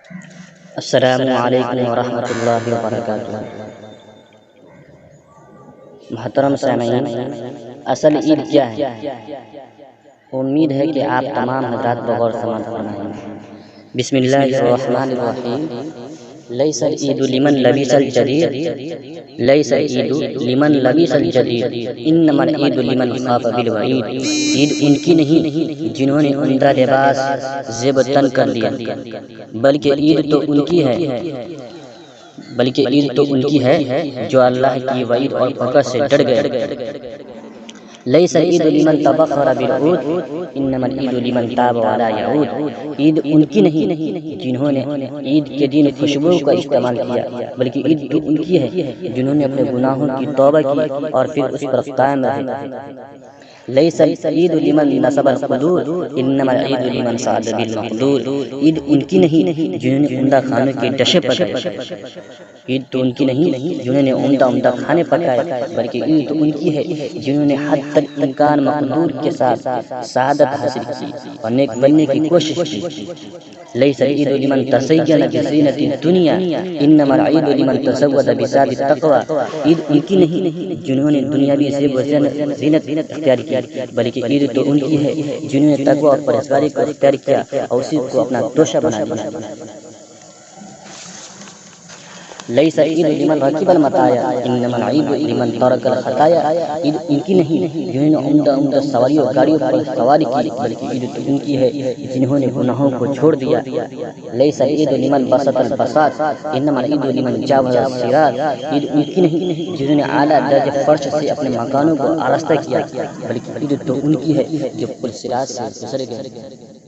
السلام علیکم ورحمۃ اللہ وبرکاتہ۔ محترم سامعین، اصل عید کیا ہے؟ امید ہے کہ آپ تمام حضرات بغور سماعت فرمائیں۔ بسم اللہ الرحمن الرحیم۔ لیس العید لمن لبس الجدید، لیس العید لمن لبس الجدید، انما العید لمن خاف بالوعید۔ عید ان کی نہیں جنہوں نے عمدہ لباس زیب تن کر لیا، بلکہ عید تو ان کی ہے جو اللہ کی وعید اور پکڑ سے ڈر گئے۔ لیس العید لمن تبخر بالعود، انما العید لمن تاب ولا یعود۔ عید ان کی نہیں جنہوں نے عید کے دن خوشبو کا استعمال کیا، بلکہ عید تو ان کی ہے جنہوں نے اپنے گناہوں کی توبہ کی اور پھر اس پر قائم رہے۔ لیس العید لمن نصب القدور، انما العید لمن صعد بالمقدور۔ عید ان کی نہیں جنہوں نے عمدہ کھانوں کے ڈشے پکائے، عید تو ان کی نہیں جنہوں نے عمدہ کھانے پکائے، بلکہ عید تو ان کی ہے جنہوں نے حد تک امکان مقدور کے ساتھ سعادت حاصل کی اور نیک بننے کی کوشش کی۔ لیس العید لمن تزین بزینۃ الدنیا، انما العید لمن تزود بزاد التقوی۔ عید ان کی نہیں جنہوں نے دنیاوی زیب و زینت اختیار کی، بلکہ عید تو ان کی ہے جنہوں نے تقوی اور پرہیزگاری کو اختیار کیا اور اسی کو اپنا توشہ بنا دیا۔ لیس العید لمن رکب المطایا، انما العید لمن ترک الخطایا۔ عید ان کی نہیں جنہوں نے عمدہ سواریوں گاڑیوں پر سواری کی، بلکہ عید تو ان کی ہے جنہوں نے گناہوں کو چھوڑ دیا۔ لیس العید لمن بسط البساط، انما العید لمن جاوز الصراط۔ عید ان کی نہیں جنہوں نے اعلیٰ درجہ فرش سے اپنے مکانوں کو آراستہ کیا، بلکہ عید تو ان کی ہے جو پل صراط سے گزر گئے۔